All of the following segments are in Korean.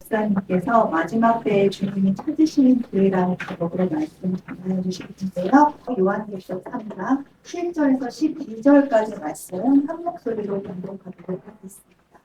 목사님께서 마지막 때에 주님이 찾으시는 교회라는 제목으로 말씀 전해 주실 텐데요. 요한계시록 3장 7절에서 12절까지 말씀 한 목소리로 공독하도록 하겠습니다.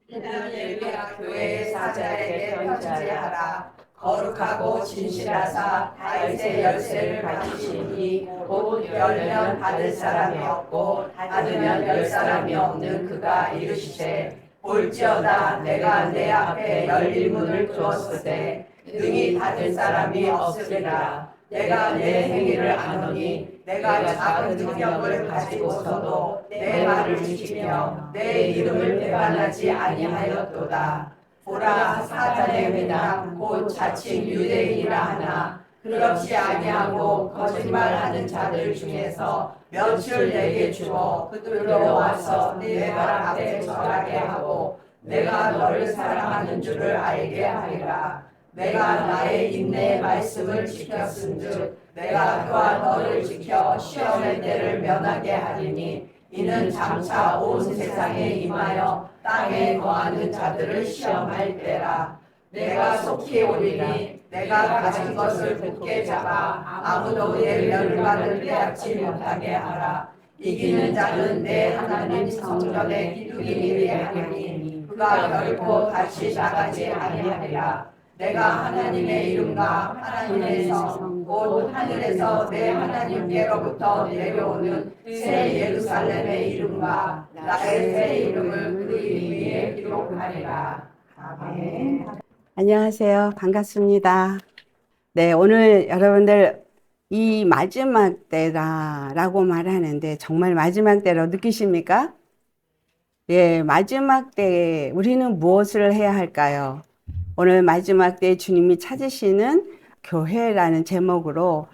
이는 엘리야 교회의 사자에게 편지하라. 거룩하고 진실하사 다윗의 열쇠를 가지시니 곧 열면 닫을 사람이 없고 닫으면 열 사람이 없는 그가 이르시되 볼지어다 내가 내 앞에 열린 문을 두었으되 능히 닫을 사람이 없으리라. 내가 내 행위를 아노니 내가 작은 능력을 가지고서도 내 말을 지키며 내 이름을 배반하지 아니하였도다. 보라, 사단의 회당 곧 자칭 유대인이라 하나 그렇지 아니하고 거짓말하는 자들 중에서 몇을 내게 주어 들어와서 내 발 앞에 절하게 하고 내가 너를 사랑하는 줄을 알게 하리라. 내가 나의 인내의 말씀을 지켰은즉 내가 또한 너를 지켜 시험의 때를 면하게 하리니 이는 장차 온 세상에 임하여 땅에 거하는 자들을 시험할 때라. 내가 속히 오리니 내가 가진 것을 굳게 잡아 아무도 내 멸관을 빼앗지 못하게 하라. 이기는 자는 내 하나님 성전에 기둥이 이르게 하리니 그가 결코 다시 나가지 아니하리라. 내가 하나님의 이름과 하나님의 성, 곧 하늘에서 내 하나님께로부터 내려오는 새 예루살렘의 이름과 나의 새 이름을 그 위에 기록하리라. 아멘. 안녕하세요. 반갑습니다. 네, 오늘 여러분들 이 마지막 때라고 말하는데 정말 마지막 때로 느끼십니까? 예, 마지막 때에 우리는 무엇을 해야 할까요? 오늘 마지막 때에 주님이 찾으시는 교회라는 제목으로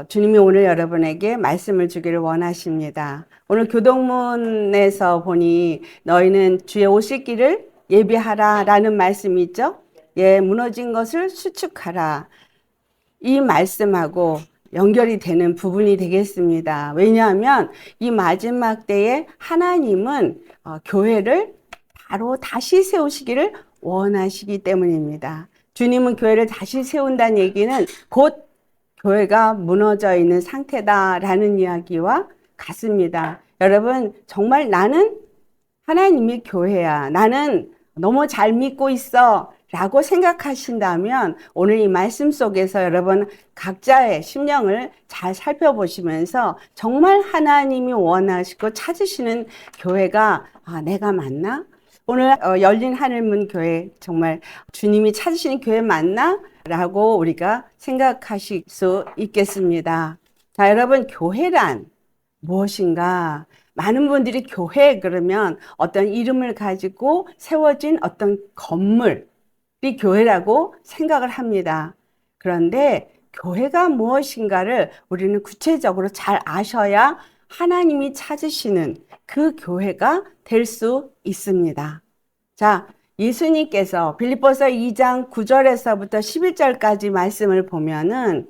주님이 오늘 여러분에게 말씀을 주기를 원하십니다. 오늘 교동문에서 보니 너희는 주의 오실 길을 예비하라 라는 말씀이 있죠? 예, 무너진 것을 수축하라. 이 말씀하고 연결이 되는 부분이 되겠습니다. 왜냐하면 이 마지막 때에 하나님은 교회를 바로 다시 세우시기를 원하시기 때문입니다. 주님은 교회를 다시 세운다는 얘기는 곧 교회가 무너져 있는 상태다라는 이야기와 같습니다. 여러분, 정말 나는 하나님이 교회야. 나는 너무 잘 믿고 있어. 라고 생각하신다면 오늘 이 말씀 속에서 여러분 각자의 심령을 잘 살펴보시면서 정말 하나님이 원하시고 찾으시는 교회가 내가 맞나? 오늘 열린 하늘문 교회 정말 주님이 찾으시는 교회 맞나? 라고 우리가 생각하실 수 있겠습니다. 자, 여러분 교회란 무엇인가? 많은 분들이 교회 그러면 어떤 이름을 가지고 세워진 어떤 건물이 교회라고 생각을 합니다. 그런데 교회가 무엇인가를 우리는 구체적으로 잘 아셔야 하나님이 찾으시는 그 교회가 될 수 있습니다. 자, 예수님께서 빌립보서 2장 9절에서부터 11절까지 말씀을 보면은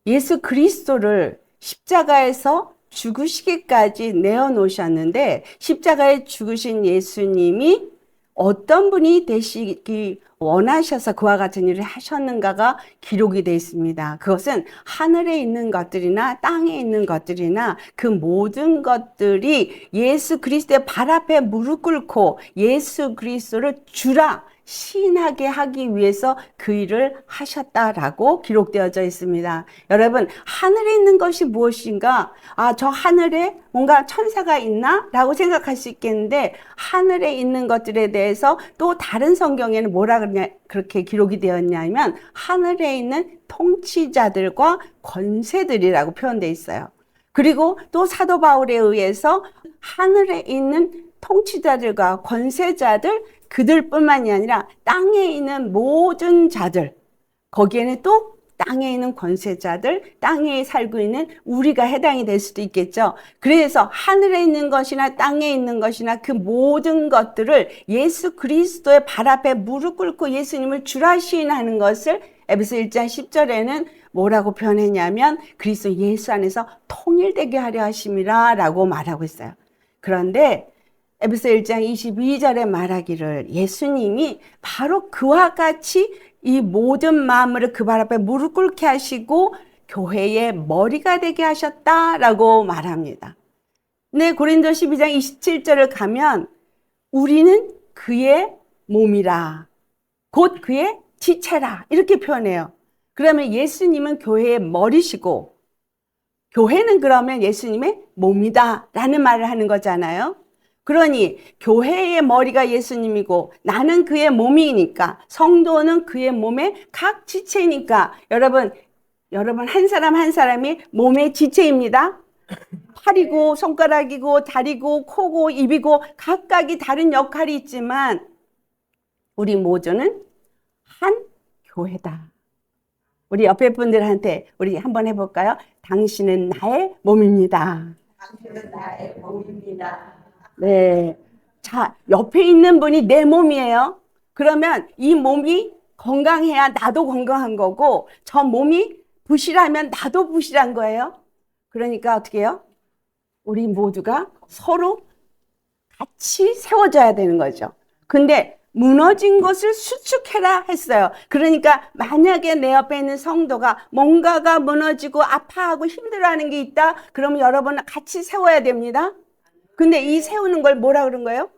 예수 그리스도를 십자가에서 죽으시기까지 내어놓으셨는데 십자가에 죽으신 예수님이 어떤 분이 되시기 원하셔서 그와 같은 일을 하셨는가가 기록이 되어 있습니다. 그것은 하늘에 있는 것들이나 땅에 있는 것들이나 그 모든 것들이 예수 그리스도의 발 앞에 무릎 꿇고 예수 그리스도를 주라 시인하게 하기 위해서 그 일을 하셨다라고 기록되어져 있습니다. 여러분, 하늘에 있는 것이 무엇인가? 저 하늘에 뭔가 천사가 있나? 라고 생각할 수 있겠는데 하늘에 있는 것들에 대해서 또 다른 성경에는 뭐라 그렇게 기록이 되었냐면 하늘에 있는 통치자들과 권세들이라고 표현되어 있어요. 그리고 또 사도 바울에 의해서 하늘에 있는 통치자들과 권세자들 그들뿐만이 아니라 땅에 있는 모든 자들, 거기에는 또 땅에 있는 권세자들, 땅에 살고 있는 우리가 해당이 될 수도 있겠죠. 그래서 하늘에 있는 것이나 땅에 있는 것이나 그 모든 것들을 예수 그리스도의 발 앞에 무릎 꿇고 예수님을 주라 시인하는 것을 에베소 1장 10절에는 뭐라고 표현했냐면 그리스도 예수 안에서 통일되게 하려 하심이라 라고 말하고 있어요. 그런데 에베소 1장 22절에 말하기를 예수님이 바로 그와 같이 이 모든 만물을 그 발 앞에 무릎 꿇게 하시고 교회의 머리가 되게 하셨다라고 말합니다. 네, 고린도 12장 27절을 가면 우리는 그의 몸이라 곧 그의 지체라 이렇게 표현해요. 그러면 예수님은 교회의 머리시고 교회는 그러면 예수님의 몸이다 라는 말을 하는 거잖아요. 그러니 교회의 머리가 예수님이고 나는 그의 몸이니까 성도는 그의 몸의 각 지체니까 여러분 한 사람 한 사람이 몸의 지체입니다. 팔이고 손가락이고 다리고 코고 입이고 각각이 다른 역할이 있지만 우리 모두는 한 교회다. 우리 옆에 분들한테 우리 한번 해볼까요? 당신은 나의 몸입니다. 당신은 나의 몸입니다. 네. 자, 옆에 있는 분이 내 몸이에요. 그러면 이 몸이 건강해야 나도 건강한 거고, 저 몸이 부실하면 나도 부실한 거예요. 그러니까 어떻게 해요? 우리 모두가 서로 같이 세워져야 되는 거죠. 근데 무너진 것을 수축해라 했어요. 그러니까 만약에 내 옆에 있는 성도가 뭔가가 무너지고 아파하고 힘들어하는 게 있다. 그러면 여러분은 같이 세워야 됩니다. 근데 이 세우는 걸 뭐라 그런 거예요?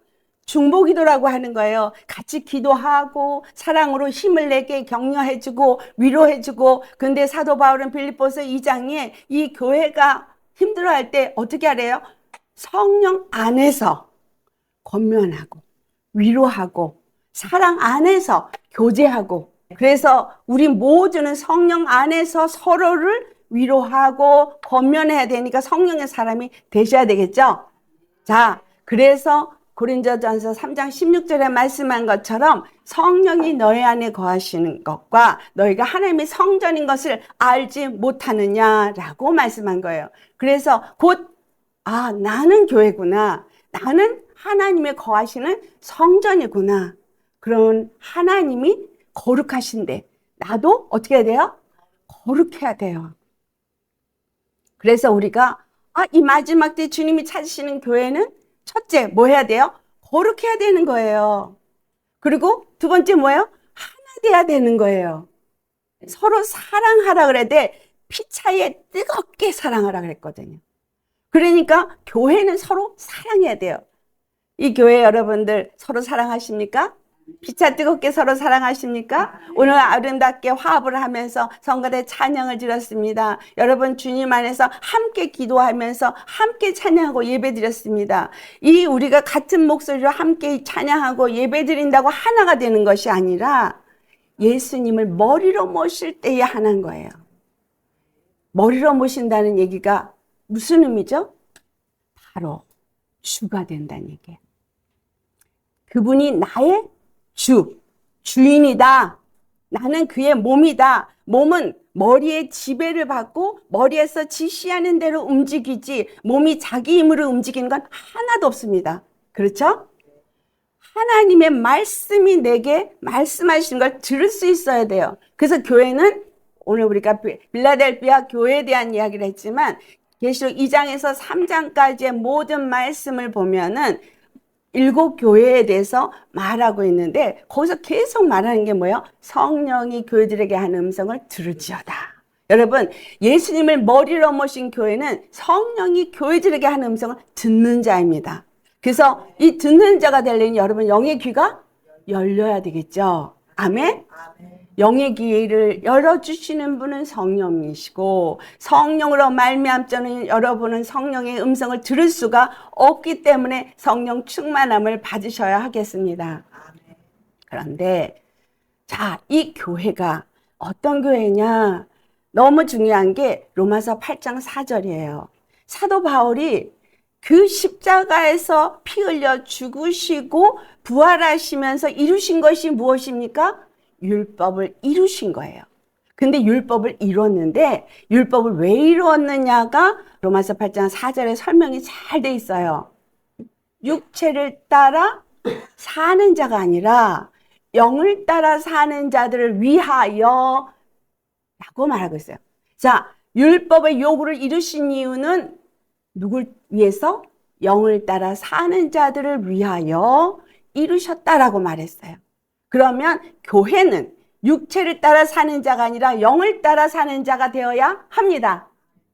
중보기도라고 하는 거예요. 같이 기도하고 사랑으로 힘을 내게 격려해주고 위로해주고. 근데 사도 바울은 빌립보서 2장에 이 교회가 힘들어할 때 어떻게 하래요? 성령 안에서 권면하고 위로하고 사랑 안에서 교제하고. 그래서 우리 모두는 성령 안에서 서로를 위로하고 권면해야 되니까 성령의 사람이 되셔야 되겠죠. 자, 그래서 고린도전서 3장 16절에 말씀한 것처럼 성령이 너희 안에 거하시는 것과 너희가 하나님의 성전인 것을 알지 못하느냐라고 말씀한 거예요. 그래서 곧 나는 교회구나. 나는 하나님의 거하시는 성전이구나. 그런 하나님이 거룩하신데 나도 어떻게 해야 돼요? 거룩해야 돼요. 그래서 우리가 이 마지막 때 주님이 찾으시는 교회는 첫째 뭐 해야 돼요? 거룩해야 되는 거예요. 그리고 두 번째 뭐예요? 하나 돼야 되는 거예요. 서로 사랑하라 그래야 돼. 피 차이에 뜨겁게 사랑하라 그랬거든요. 그러니까 교회는 서로 사랑해야 돼요. 이 교회 여러분들 서로 사랑하십니까? 피차 뜨겁게 서로 사랑하십니까? 오늘 아름답게 화합을 하면서 성가대 찬양을 드렸습니다. 여러분 주님 안에서 함께 기도하면서 함께 찬양하고 예배드렸습니다. 이 우리가 같은 목소리로 함께 찬양하고 예배드린다고 하나가 되는 것이 아니라 예수님을 머리로 모실 때에 하나인 거예요. 머리로 모신다는 얘기가 무슨 의미죠? 바로 주가 된다는 얘기예요. 그분이 나의 주인이다. 나는 그의 몸이다. 몸은 머리의 지배를 받고 머리에서 지시하는 대로 움직이지 몸이 자기 힘으로 움직이는 건 하나도 없습니다. 그렇죠? 하나님의 말씀이 내게 말씀하시는 걸 들을 수 있어야 돼요. 그래서 교회는 오늘 우리가 빌라델피아 교회에 대한 이야기를 했지만 계시록 2장에서 3장까지의 모든 말씀을 보면은 7 교회에 대해서 말하고 있는데 거기서 계속 말하는 게 뭐예요? 성령이 교회들에게 하는 음성을 들을지어다. 여러분 예수님을 머리로 모신 교회는 성령이 교회들에게 하는 음성을 듣는 자입니다. 그래서 이 듣는 자가 되려면 여러분 영의 귀가 열려야 되겠죠. 아멘? 영의 귀를 열어주시는 분은 성령이시고 성령으로 말미암자는 여러분은 성령의 음성을 들을 수가 없기 때문에 성령 충만함을 받으셔야 하겠습니다. 그런데 자, 이 교회가 어떤 교회냐? 너무 중요한 게 로마서 8장 4절이에요. 사도 바울이 그 십자가에서 피 흘려 죽으시고 부활하시면서 이루신 것이 무엇입니까? 율법을 이루신 거예요. 근데 율법을 이뤘는데 율법을 왜 이루었느냐가 로마서 8장 4절에 설명이 잘 돼 있어요. 육체를 따라 사는 자가 아니라 영을 따라 사는 자들을 위하여 라고 말하고 있어요. 자, 율법의 요구를 이루신 이유는 누굴 위해서? 영을 따라 사는 자들을 위하여 이루셨다라고 말했어요. 그러면 교회는 육체를 따라 사는 자가 아니라 영을 따라 사는 자가 되어야 합니다.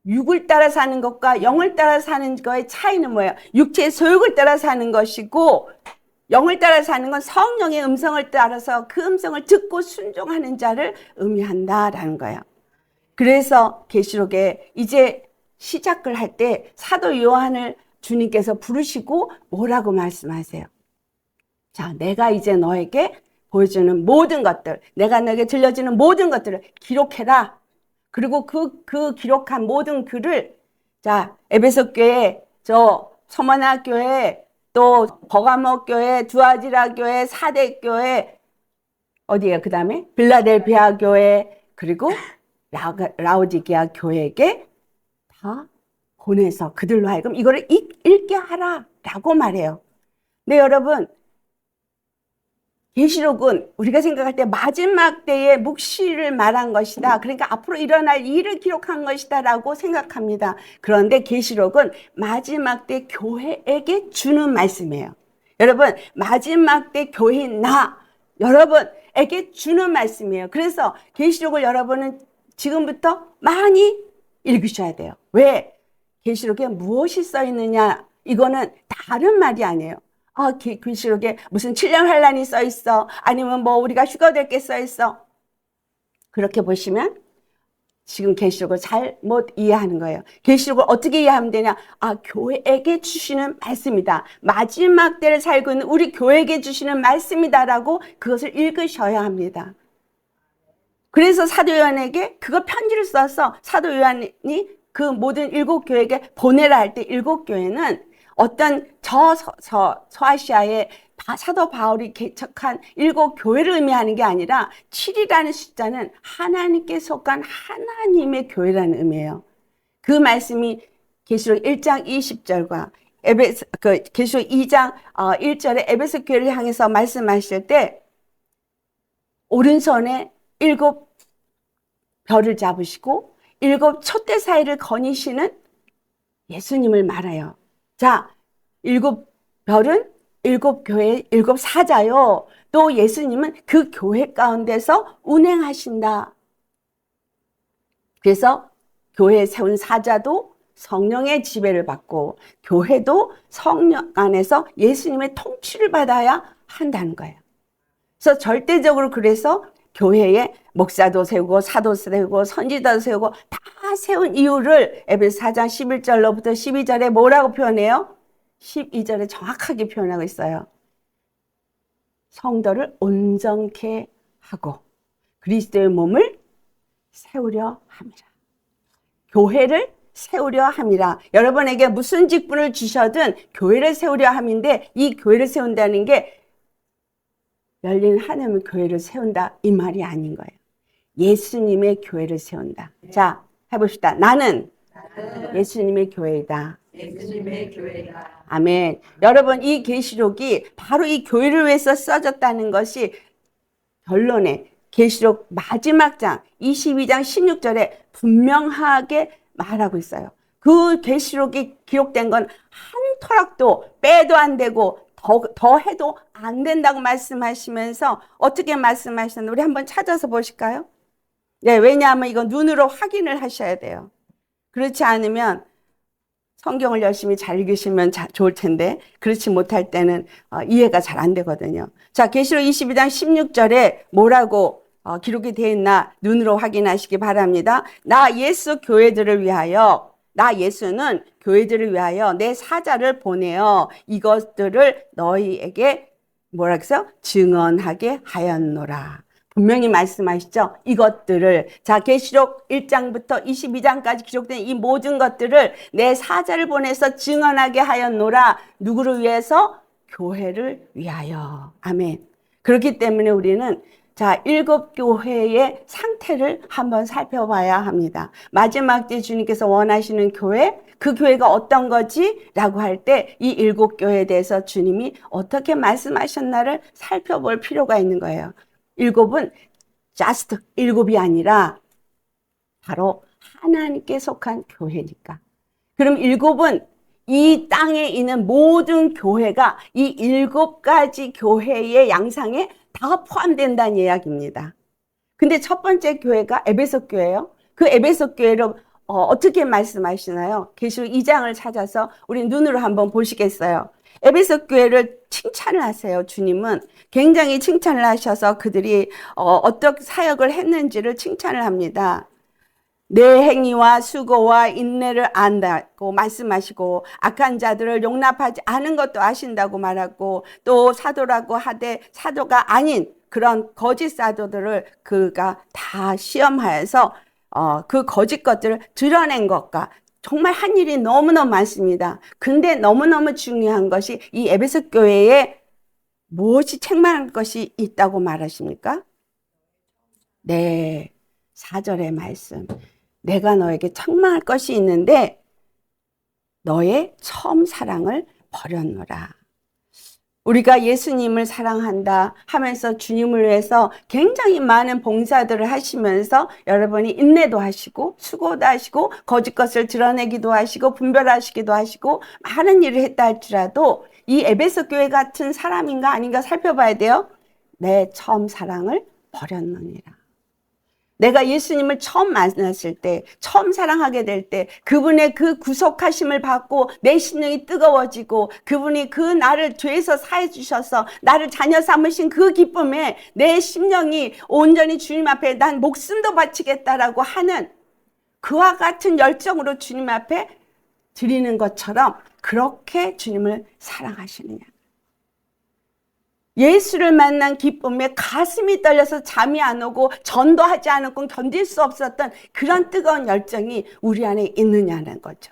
육을 따라 사는 것과 영을 따라 사는 것의 차이는 뭐예요? 육체의 소욕을 따라 사는 것이고 영을 따라 사는 건 성령의 음성을 따라서 그 음성을 듣고 순종하는 자를 의미한다라는 거예요. 그래서 계시록에 이제 시작을 할 때 사도 요한을 주님께서 부르시고 뭐라고 말씀하세요? 자, 내가 이제 너에게 보여주는 모든 것들, 내가 너에게 들려주는 모든 것들을 기록해라. 그리고 그 기록한 모든 글을, 자, 에베소 교회, 저 서머나 교회, 또 버가모 교회, 두아지라 교회, 사대 교회, 어디에요? 그 다음에 빌라델피아 교회, 그리고 라오디게아 교회에게 다 보내서 그들로 하여금 이거를 읽게 하라라고 말해요. 네, 여러분, 계시록은 우리가 생각할 때 마지막 때의 묵시를 말한 것이다. 그러니까 앞으로 일어날 일을 기록한 것이다 라고 생각합니다. 그런데 계시록은 마지막 때 교회에게 주는 말씀이에요. 여러분, 마지막 때 교회인 나 여러분에게 주는 말씀이에요. 그래서 계시록을 여러분은 지금부터 많이 읽으셔야 돼요. 왜? 계시록에 무엇이 써 있느냐? 이거는 다른 말이 아니에요. 계시록에 무슨 7년 환란이 써 있어. 아니면 뭐 우리가 휴거될 게 써 있어. 그렇게 보시면 지금 계시록을 잘 못 이해하는 거예요. 계시록을 어떻게 이해하면 되냐? 교회에게 주시는 말씀이다. 마지막 때를 살고 있는 우리 교회에게 주시는 말씀이다라고 그것을 읽으셔야 합니다. 그래서 사도 요한에게 그거 편지를 써서 사도 요한이 그 모든 7교회에게 보내라 할 때 7교회는 어떤 서아시아의 사도 바울이 개척한 7교회를 의미하는 게 아니라 7이라는 숫자는 하나님께 속한 하나님의 교회라는 의미예요. 그 말씀이 계시록 1장 20절과 계시록 2장 1절에 에베소 교회를 향해서 말씀하실 때 오른손에 7 별을 잡으시고 7 촛대 사이를 거니시는 예수님을 말해요. 자, 7 별은 7교회, 7 사자요. 또 예수님은 그 교회 가운데서 운행하신다. 그래서 교회에 세운 사자도 성령의 지배를 받고 교회도 성령 안에서 예수님의 통치를 받아야 한다는 거예요. 그래서 절대적으로 그래서 교회에 목사도 세우고 사도 세우고 선지자도 세우고 다 세운 이유를 에베소 4장 11절로부터 12절에 뭐라고 표현해요? 12절에 정확하게 표현하고 있어요. 성도를 온전케 하고 그리스도의 몸을 세우려 함이라. 교회를 세우려 함이라. 여러분에게 무슨 직분을 주셔든 교회를 세우려 함인데 이 교회를 세운다는 게 열린 하나님의 교회를 세운다 이 말이 아닌 거예요. 예수님의 교회를 세운다. 자, 해봅시다. 나는 예수님의 교회이다. 예수님의 교회다. 아멘. 여러분, 이 계시록이 바로 이 교회를 위해서 써졌다는 것이 결론에 계시록 마지막 장 22장 16절에 분명하게 말하고 있어요. 그 계시록이 기록된 건 한 토락도 빼도 안 되고 더 해도 안 된다고 말씀하시면서 어떻게 말씀하셨는지 우리 한번 찾아서 보실까요? 네, 왜냐하면 이거 눈으로 확인을 하셔야 돼요. 그렇지 않으면 성경을 열심히 잘 읽으시면 좋을 텐데 그렇지 못할 때는 이해가 잘 안 되거든요. 자, 계시록 22장 16절에 뭐라고 기록이 되어 있나 눈으로 확인하시기 바랍니다. 나 예수 교회들을 위하여 나 예수는 교회들을 위하여 내 사자를 보내어 이것들을 너희에게 뭐라 했어요? 증언하게 하였노라. 분명히 말씀하시죠. 이것들을 자 계시록 1장부터 22장까지 기록된 이 모든 것들을 내 사자를 보내서 증언하게 하였노라. 누구를 위해서? 교회를 위하여. 아멘. 그렇기 때문에 우리는 자 7교회의 상태를 한번 살펴봐야 합니다. 마지막 때 주님께서 원하시는 교회, 그 교회가 어떤 거지? 라고 할 때 이 7교회에 대해서 주님이 어떻게 말씀하셨나를 살펴볼 필요가 있는 거예요. 7은 just 7이 아니라 바로 하나님께 속한 교회니까. 그럼 7은 이 땅에 있는 모든 교회가 이 7가지 교회의 양상에 다 포함된다는 이야기입니다. 근데 첫 번째 교회가 에베소 교회예요. 그 에베소 교회를 어떻게 말씀하시나요? 계시록 2장을 찾아서 우리 눈으로 한번 보시겠어요? 에베소 교회를 칭찬을 하세요. 주님은 굉장히 칭찬을 하셔서 그들이 어떤 사역을 했는지를 칭찬을 합니다. 내 행위와 수고와 인내를 안다고 말씀하시고 악한 자들을 용납하지 않은 것도 아신다고 말하고 또 사도라고 하되 사도가 아닌 그런 거짓 사도들을 그가 다 시험하여서 그 거짓 것들을 드러낸 것과 정말 한 일이 너무너무 많습니다. 근데 너무너무 중요한 것이 이 에베소 교회에 무엇이 책망할 것이 있다고 말하십니까? 네, 4절의 말씀. 내가 너에게 책망할 것이 있는데 너의 처음 사랑을 버렸노라. 우리가 예수님을 사랑한다 하면서 주님을 위해서 굉장히 많은 봉사들을 하시면서 여러분이 인내도 하시고 수고도 하시고 거짓 것을 드러내기도 하시고 분별하시기도 하시고 많은 일을 했다 할지라도 이 에베소 교회 같은 사람인가 아닌가 살펴봐야 돼요. 내 처음 사랑을 버렸느니라. 내가 예수님을 처음 만났을 때, 처음 사랑하게 될 때, 그분의 그 구속하심을 받고 내 심령이 뜨거워지고 그분이 그 나를 죄에서 사해 주셔서 나를 자녀 삼으신 그 기쁨에 내 심령이 온전히 주님 앞에 난 목숨도 바치겠다라고 하는 그와 같은 열정으로 주님 앞에 드리는 것처럼 그렇게 주님을 사랑하시느냐. 예수를 만난 기쁨에 가슴이 떨려서 잠이 안 오고 전도하지 않았고 견딜 수 없었던 그런 뜨거운 열정이 우리 안에 있느냐는 거죠.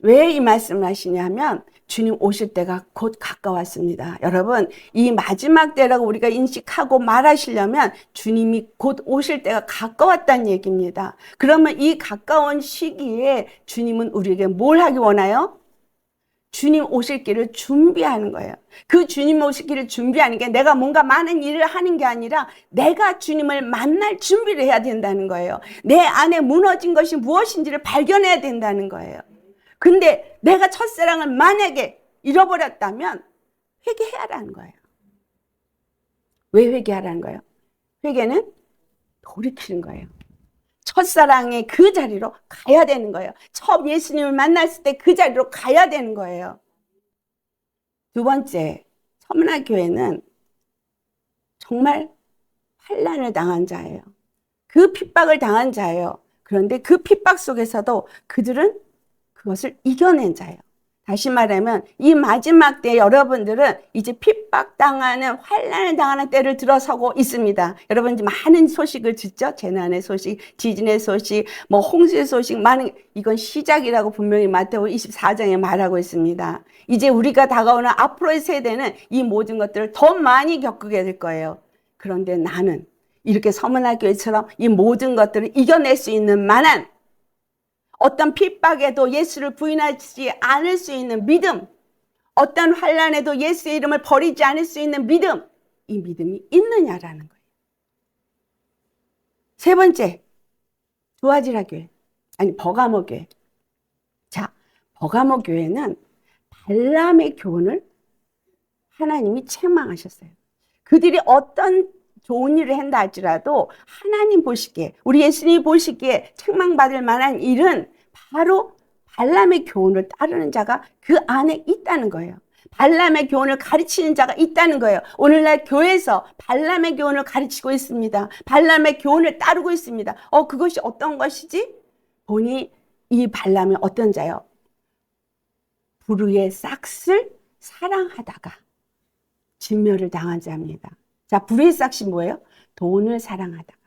왜 이 말씀을 하시냐면 주님 오실 때가 곧 가까웠습니다. 여러분, 이 마지막 때라고 우리가 인식하고 말하시려면 주님이 곧 오실 때가 가까웠다는 얘기입니다. 그러면 이 가까운 시기에 주님은 우리에게 뭘 하기 원해요? 주님 오실 길을 준비하는 거예요. 그 주님 오실 길을 준비하는 게 내가 뭔가 많은 일을 하는 게 아니라 내가 주님을 만날 준비를 해야 된다는 거예요. 내 안에 무너진 것이 무엇인지를 발견해야 된다는 거예요. 근데 내가 첫사랑을 만약에 잃어버렸다면 회개해야라는 거예요. 왜 회개하라는 거예요? 회개는 돌이키는 거예요. 첫사랑의 그 자리로 가야 되는 거예요. 처음 예수님을 만났을 때 그 자리로 가야 되는 거예요. 두 번째, 서문화교회는 정말 환난을 당한 자예요. 그 핍박을 당한 자예요. 그런데 그 핍박 속에서도 그들은 그것을 이겨낸 자예요. 다시 말하면 이 마지막 때 여러분들은 이제 핍박당하는 환난을 당하는 때를 들어서고 있습니다. 여러분 이제 많은 소식을 듣죠. 재난의 소식, 지진의 소식, 홍수의 소식 많은 이건 시작이라고 분명히 마태복음 24장에 말하고 있습니다. 이제 우리가 다가오는 앞으로의 세대는 이 모든 것들을 더 많이 겪게 될 거예요. 그런데 나는 이렇게 서문화교회처럼 이 모든 것들을 이겨낼 수 있는 만한 어떤 핍박에도 예수를 부인하지 않을 수 있는 믿음, 어떤 환난에도 예수의 이름을 버리지 않을 수 있는 믿음, 이 믿음이 있느냐라는 거예요. 세 번째, 두아지라 교회, 버가모 교회. 자, 버가모 교회는 발람의 교훈을 하나님이 책망하셨어요. 그들이 어떤 좋은 일을 한다 할지라도 하나님 보시기에, 우리 예수님이 보시기에 책망받을 만한 일은 바로 발람의 교훈을 따르는 자가 그 안에 있다는 거예요. 발람의 교훈을 가르치는 자가 있다는 거예요. 오늘날 교회에서 발람의 교훈을 가르치고 있습니다. 발람의 교훈을 따르고 있습니다. 그것이 어떤 것이지? 보니 이 발람이 어떤 자요? 불의의 싹을 사랑하다가 진멸을 당한 자입니다. 자, 불의의 싹이 뭐예요? 돈을 사랑하다가.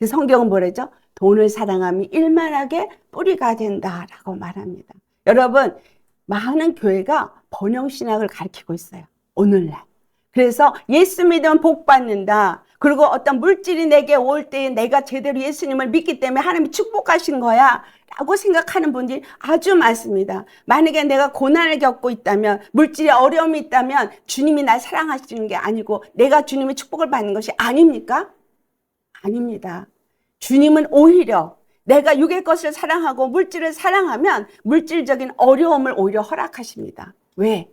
성경은 뭐라죠? 돈을 사랑하면 일만하게 뿌리가 된다라고 말합니다. 여러분, 많은 교회가 번영신학을 가르치고 있어요. 오늘날. 그래서 예수 믿으면 복 받는다. 그리고 어떤 물질이 내게 올 때 내가 제대로 예수님을 믿기 때문에 하나님이 축복하신 거야 라고 생각하는 분들이 아주 많습니다. 만약에 내가 고난을 겪고 있다면, 물질에 어려움이 있다면 주님이 날 사랑하시는 게 아니고 내가 주님의 축복을 받는 것이 아닙니까? 아닙니다. 주님은 오히려 내가 육의 것을 사랑하고 물질을 사랑하면 물질적인 어려움을 오히려 허락하십니다. 왜?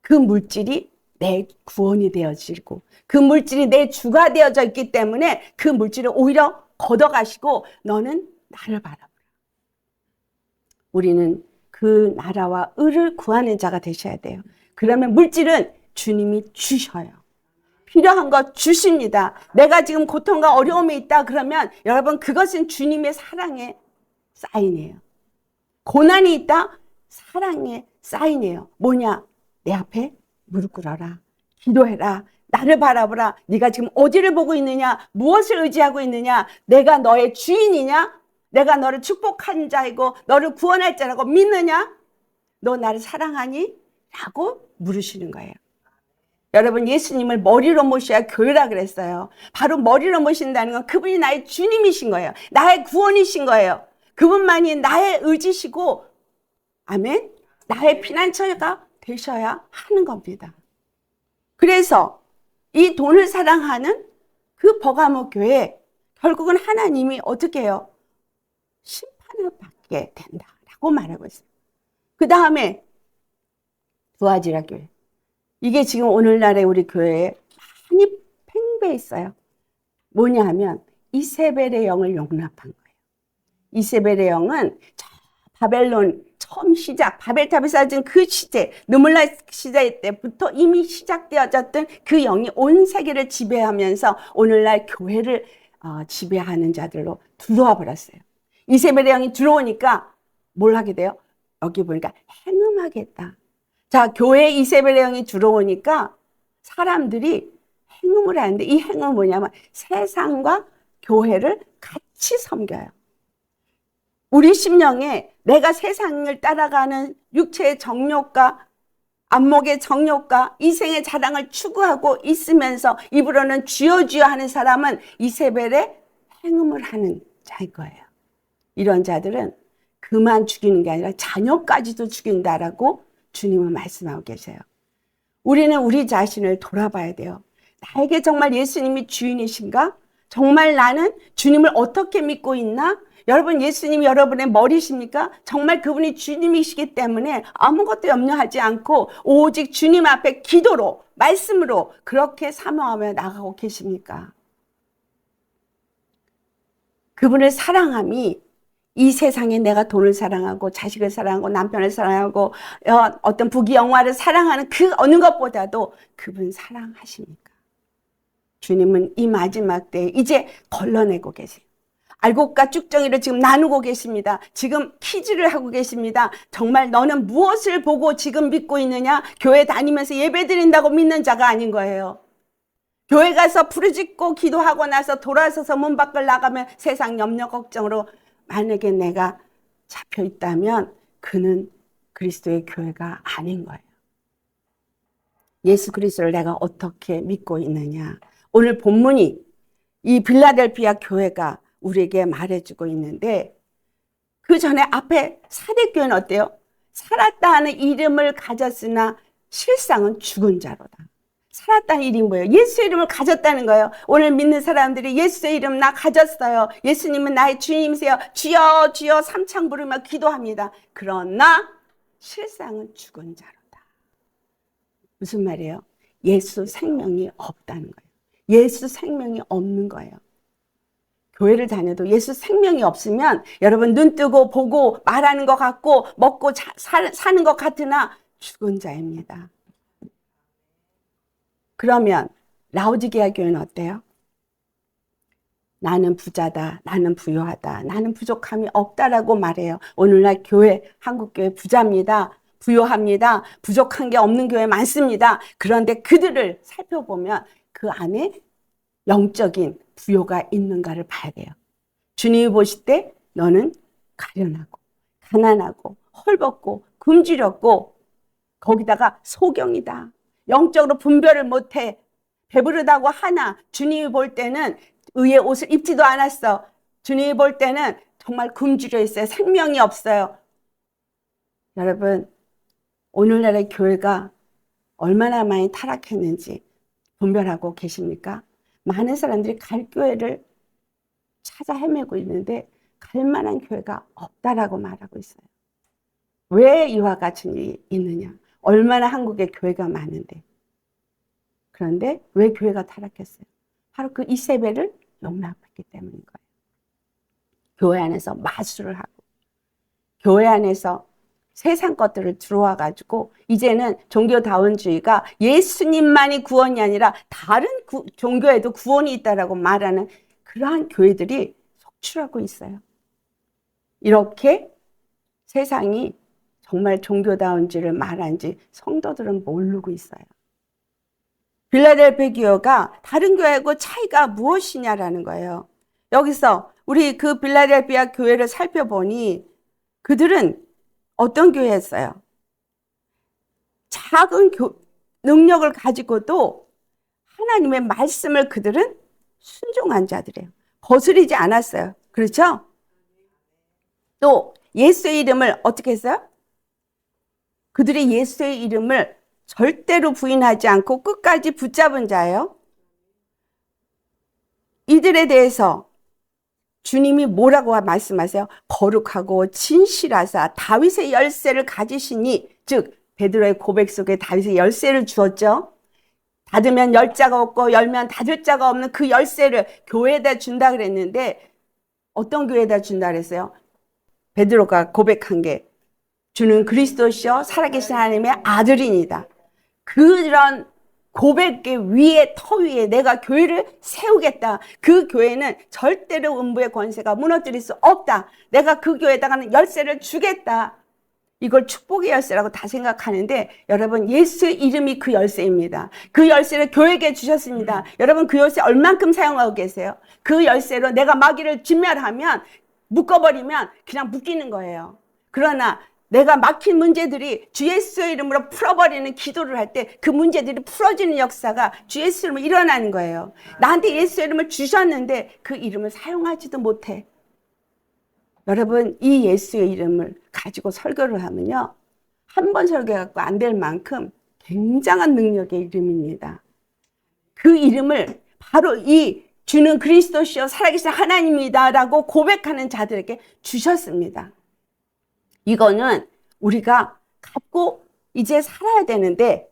그 물질이 내 구원이 되어지고 그 물질이 내 주가 되어져 있기 때문에 그 물질을 오히려 걷어가시고 너는 나를 바라보라. 우리는 그 나라와 의를 구하는 자가 되셔야 돼요. 그러면 물질은 주님이 주셔요. 필요한 거 주십니다. 내가 지금 고통과 어려움이 있다 그러면 여러분 그것은 주님의 사랑의 사인이에요. 고난이 있다? 사랑의 사인이에요. 뭐냐? 내 앞에 무릎 꿇어라. 기도해라. 나를 바라보라. 네가 지금 어디를 보고 있느냐? 무엇을 의지하고 있느냐? 내가 너의 주인이냐? 내가 너를 축복한 자이고 너를 구원할 자라고 믿느냐? 너 나를 사랑하니? 라고 물으시는 거예요. 여러분 예수님을 머리로 모셔야 교회라 그랬어요. 바로 머리로 모신다는 건 그분이 나의 주님이신 거예요. 나의 구원이신 거예요. 그분만이 나의 의지시고 아멘? 나의 피난처가 되셔야 하는 겁니다. 그래서 이 돈을 사랑하는 그 버가모 교회 결국은 하나님이 어떻게 해요? 심판을 받게 된다라고 말하고 있어요. 그 다음에 두아지라 교회. 이게 지금 오늘날의 우리 교회에 많이 팽배해 있어요. 뭐냐 하면 이세벨의 영을 용납한 거예요. 이세벨의 영은 바벨론 처음 시작, 바벨탑이 쌓여진 그 시대, 느물라 시대 때부터 이미 시작되어졌던 그 영이 온 세계를 지배하면서 오늘날 교회를 지배하는 자들로 들어와 버렸어요. 이세벨의 영이 들어오니까 뭘 하게 돼요? 여기 보니까 행음하겠다. 자, 교회에 이세벨의 영이 들어오니까 사람들이 행음을 하는데 이 행음은 뭐냐면 세상과 교회를 같이 섬겨요. 우리 심령에 내가 세상을 따라가는 육체의 정욕과 안목의 정욕과 이생의 자랑을 추구하고 있으면서 입으로는 주여 주여 하는 사람은 이세벨의 행음을 하는 자일 거예요. 이런 자들은 그만 죽이는 게 아니라 자녀까지도 죽인다라고 주님은 말씀하고 계세요. 우리는 우리 자신을 돌아봐야 돼요. 나에게 정말 예수님이 주인이신가? 정말 나는 주님을 어떻게 믿고 있나? 여러분 예수님이 여러분의 머리십니까? 정말 그분이 주님이시기 때문에 아무것도 염려하지 않고 오직 주님 앞에 기도로 말씀으로 그렇게 사모하며 나가고 계십니까? 그분을 사랑함이 이 세상에 내가 돈을 사랑하고 자식을 사랑하고 남편을 사랑하고 어떤 부귀영화를 사랑하는 그 어느 것보다도 그분 사랑하십니까? 주님은 이 마지막 때에 이제 걸러내고 계세요. 알곡과 쭉정이를 지금 나누고 계십니다. 지금 퀴즈를 하고 계십니다. 정말 너는 무엇을 보고 지금 믿고 있느냐? 교회 다니면서 예배 드린다고 믿는 자가 아닌 거예요. 교회 가서 부르짖고 기도하고 나서 돌아서서 문 밖을 나가면 세상 염려 걱정으로 만약에 내가 잡혀 있다면 그는 그리스도의 교회가 아닌 거예요. 예수 그리스도를 내가 어떻게 믿고 있느냐? 오늘 본문이 이 빌라델피아 교회가 우리에게 말해주고 있는데 그 전에 앞에 사대교회는 어때요? 살았다 하는 이름을 가졌으나 실상은 죽은 자로다. 살았다는 이름이 뭐예요? 예수의 이름을 가졌다는 거예요. 오늘 믿는 사람들이 예수의 이름 나 가졌어요. 예수님은 나의 주님이세요. 주여 주여 삼창 부르며 기도합니다. 그러나 실상은 죽은 자로다. 무슨 말이에요? 예수 생명이 없다는 거예요. 예수 생명이 없는 거예요. 교회를 다녀도 예수 생명이 없으면 여러분 눈 뜨고 보고 말하는 것 같고 먹고 사는 것 같으나 죽은 자입니다. 그러면 라오디게아 교회는 어때요? 나는 부자다, 나는 부유하다, 나는 부족함이 없다라고 말해요. 오늘날 교회, 한국교회 부자입니다. 부유합니다. 부족한 게 없는 교회 많습니다. 그런데 그들을 살펴보면 그 안에 영적인 부요가 있는가를 봐야 돼요. 주님이 보실 때 너는 가련하고 가난하고 헐벗고 굶주렸고 거기다가 소경이다. 영적으로 분별을 못해. 배부르다고 하나 주님이 볼 때는 의의 옷을 입지도 않았어. 주님이 볼 때는 정말 굶주려 있어요. 생명이 없어요. 여러분 오늘날의 교회가 얼마나 많이 타락했는지 분별하고 계십니까? 많은 사람들이 갈 교회를 찾아 헤매고 있는데 갈만한 교회가 없다라고 말하고 있어요. 왜 이와 같은 일이 있느냐? 얼마나 한국에 교회가 많은데. 그런데 왜 교회가 타락했어요? 바로 그 이세벨을 용납했기 때문인 거예요. 교회 안에서 마술을 하고, 교회 안에서 세상 것들을 들어와 가지고 이제는 종교다원주의가 예수님만이 구원이 아니라 다른 종교에도 구원이 있다라고 말하는 그러한 교회들이 속출하고 있어요. 이렇게 세상이 정말 종교다운지를 말한지 성도들은 모르고 있어요. 빌라델피아 교회가 다른 교회하고 차이가 무엇이냐라는 거예요. 여기서 우리 그 빌라델피아 교회를 살펴보니 그들은 어떤 교회였어요? 작은 능력을 가지고도 하나님의 말씀을 그들은 순종한 자들이에요. 거스르지 않았어요. 그렇죠? 또 예수의 이름을 어떻게 했어요? 그들이 예수의 이름을 절대로 부인하지 않고 끝까지 붙잡은 자예요. 이들에 대해서 주님이 뭐라고 말씀하세요? 거룩하고 진실하사 다윗의 열쇠를 가지시니, 즉 베드로의 고백 속에 다윗의 열쇠를 주었죠. 닫으면 열 자가 없고 열면 닫을 자가 없는 그 열쇠를 교회에다 준다 그랬는데 어떤 교회에다 준다 그랬어요? 베드로가 고백한 게 주는 그리스도시요 살아계신 하나님의 아들이니다. 그런 고백 위에 터 위에 내가 교회를 세우겠다. 그 교회는 절대로 음부의 권세가 무너뜨릴 수 없다. 내가 그 교회에다가는 열쇠를 주겠다. 이걸 축복의 열쇠라고 다 생각하는데 여러분 예수의 이름이 그 열쇠입니다. 그 열쇠를 교회에게 주셨습니다. 여러분 그 열쇠 얼만큼 사용하고 계세요? 그 열쇠로 내가 마귀를 진멸하면 묶어버리면 그냥 묶이는 거예요. 그러나 내가 막힌 문제들이 주 예수의 이름으로 풀어버리는 기도를 할 때 그 문제들이 풀어지는 역사가 주 예수 이름으로 일어나는 거예요. 나한테 예수의 이름을 주셨는데 그 이름을 사용하지도 못해. 여러분 이 예수의 이름을 가지고 설교를 하면요. 한 번 설교해갖고 안 될 만큼 굉장한 능력의 이름입니다. 그 이름을 바로 이 주는 그리스도시요 살아계신 하나님이다라고 고백하는 자들에게 주셨습니다. 이거는 우리가 갖고 이제 살아야 되는데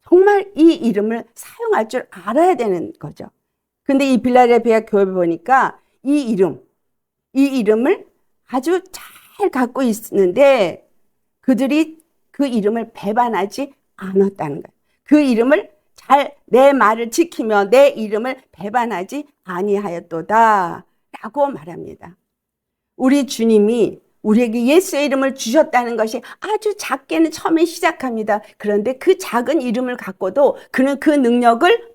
정말 이 이름을 사용할 줄 알아야 되는 거죠. 근데 이 빌라델피아 교회 보니까 이 이름을 아주 잘 갖고 있는데 그들이 그 이름을 배반하지 않았다는 거예요. 그 이름을 잘 내 말을 지키며 내 이름을 배반하지 아니하였도다 라고 말합니다. 우리 주님이 우리에게 예수의 이름을 주셨다는 것이 아주 작게는 처음에 시작합니다. 그런데 그 작은 이름을 갖고도 그는 그 능력을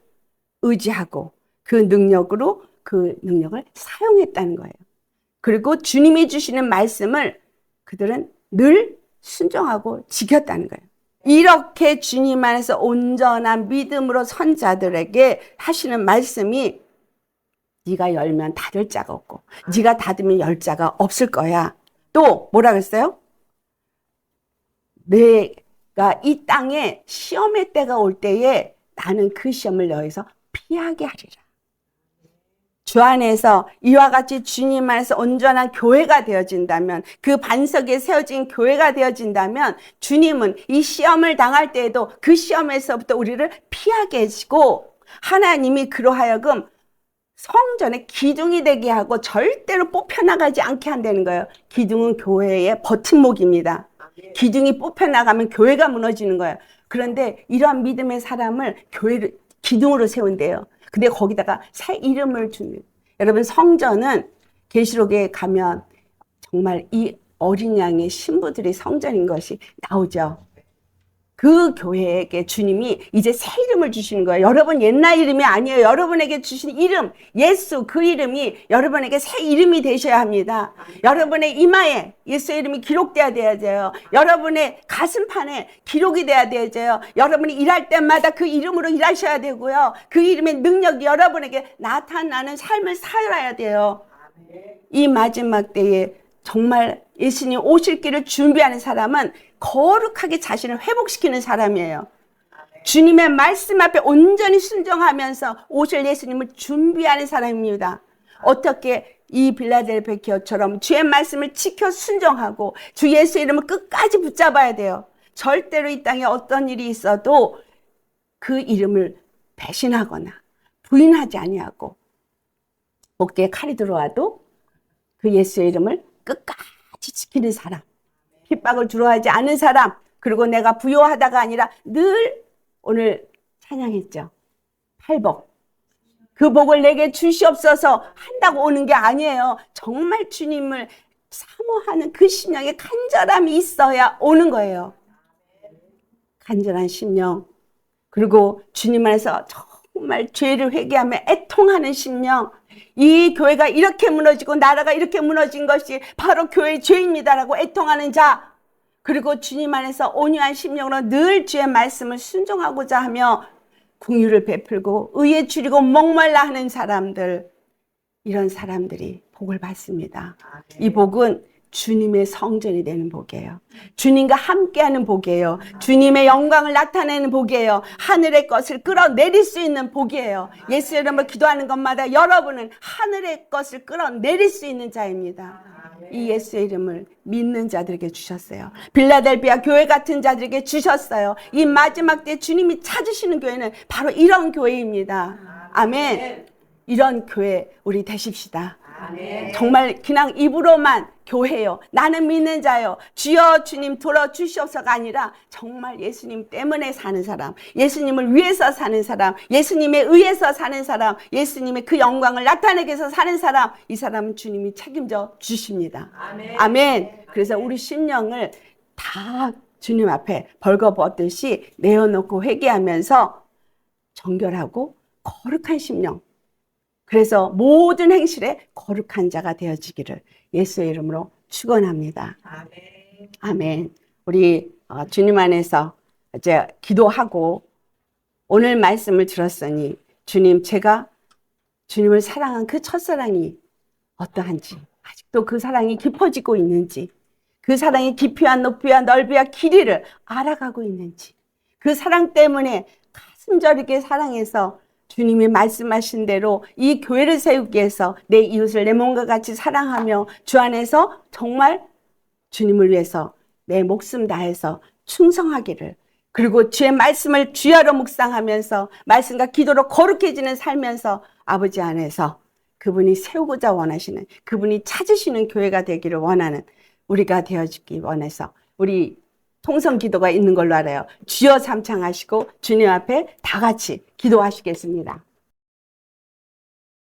의지하고 그 능력으로 그 능력을 사용했다는 거예요. 그리고 주님이 주시는 말씀을 그들은 늘 순종하고 지켰다는 거예요. 이렇게 주님 안에서 온전한 믿음으로 선 자들에게 하시는 말씀이 네가 열면 닫을 자가 없고 네가 닫으면 열 자가 없을 거야. 또 뭐라 그랬어요? 내가 이 땅에 시험의 때가 올 때에 나는 그 시험을 너에서 피하게 하리라. 주 안에서 이와 같이 주님 안에서 온전한 교회가 되어진다면 그 반석에 세워진 교회가 되어진다면 주님은 이 시험을 당할 때에도 그 시험에서부터 우리를 피하게 해주고 하나님이 그로하여금 성전의 기둥이 되게 하고 절대로 뽑혀나가지 않게 한다는 거예요. 기둥은 교회의 버팀목입니다. 기둥이 뽑혀나가면 교회가 무너지는 거예요. 그런데 이러한 믿음의 사람을 교회를 기둥으로 세운대요. 근데 거기다가 새 이름을 주는. 여러분 성전은 계시록에 가면 정말 이 어린 양의 신부들이 성전인 것이 나오죠. 그 교회에게 주님이 이제 새 이름을 주시는 거예요. 여러분 옛날 이름이 아니에요. 여러분에게 주신 이름 예수 그 이름이 여러분에게 새 이름이 되셔야 합니다. 여러분의 이마에 예수의 이름이 기록돼야 돼요. 여러분의 가슴판에 기록이 돼야 돼요. 여러분이 일할 때마다 그 이름으로 일하셔야 되고요. 그 이름의 능력이 여러분에게 나타나는 삶을 살아야 돼요. 이 마지막 때에 정말 예수님 오실 길을 준비하는 사람은 거룩하게 자신을 회복시키는 사람이에요. 주님의 말씀 앞에 온전히 순종하면서 오실 예수님을 준비하는 사람입니다. 어떻게 이 빌라델피아 교회처럼 주의 말씀을 지켜 순종하고 주 예수 이름을 끝까지 붙잡아야 돼요. 절대로 이 땅에 어떤 일이 있어도 그 이름을 배신하거나 부인하지 아니하고 목대에 칼이 들어와도 그 예수의 이름을 끝까지 지키는 사람, 핍박을 두려워하지 않은 사람, 그리고 내가 부요하다가 아니라 늘 오늘 찬양했죠. 팔복. 그 복을 내게 주시옵소서 한다고 오는 게 아니에요. 정말 주님을 사모하는 그 심령에 간절함이 있어야 오는 거예요. 간절한 심령. 그리고 주님 안에서 정말 죄를 회개하며 애통하는 심령. 이 교회가 이렇게 무너지고 나라가 이렇게 무너진 것이 바로 교회의 죄입니다라고 애통하는 자. 그리고 주님 안에서 온유한 심령으로 늘 주의 말씀을 순종하고자 하며 긍휼을 베풀고 의에 줄이고 목말라 하는 사람들, 이런 사람들이 복을 받습니다. 이 복은 주님의 성전이 되는 복이에요. 주님과 함께하는 복이에요. 주님의 영광을 나타내는 복이에요. 하늘의 것을 끌어내릴 수 있는 복이에요. 예수 이름을 기도하는 것마다 여러분은 하늘의 것을 끌어내릴 수 있는 자입니다. 이 예수의 이름을 믿는 자들에게 주셨어요. 빌라델피아 교회 같은 자들에게 주셨어요. 이 마지막 때 주님이 찾으시는 교회는 바로 이런 교회입니다. 아멘. 이런 교회 우리 되십시다. 아멘. 정말 그냥 입으로만 교회요, 나는 믿는 자요, 주여 주님 들어주시옵소서가 아니라 정말 예수님 때문에 사는 사람, 예수님을 위해서 사는 사람, 예수님에 의해서 사는 사람, 예수님의 그 영광을 나타내기 위해서 사는 사람, 이 사람은 주님이 책임져 주십니다. 아멘. 아멘. 그래서 우리 심령을 다 주님 앞에 벌거벗듯이 내어놓고 회개하면서 정결하고 거룩한 심령, 그래서 모든 행실에 거룩한 자가 되어지기를 예수의 이름으로 축원합니다. 아멘. 아멘. 우리 주님 안에서 이제 기도하고 오늘 말씀을 들었으니 주님, 제가 주님을 사랑한 그 첫사랑이 어떠한지, 아직도 그 사랑이 깊어지고 있는지, 그 사랑의 깊이와 높이와 넓이와 길이를 알아가고 있는지, 그 사랑 때문에 가슴 저리게 사랑해서 주님이 말씀하신 대로 이 교회를 세우기 위해서 내 이웃을 내 몸과 같이 사랑하며 주 안에서 정말 주님을 위해서 내 목숨 다해서 충성하기를, 그리고 주의 말씀을 주야로 묵상하면서 말씀과 기도로 거룩해지는 살면서 아버지 안에서 그분이 세우고자 원하시는, 그분이 찾으시는 교회가 되기를 원하는 우리가 되어지기 원해서 우리 통성 기도가 있는 걸로 알아요. 주여 삼창하시고 주님 앞에 다 같이 기도하시겠습니다.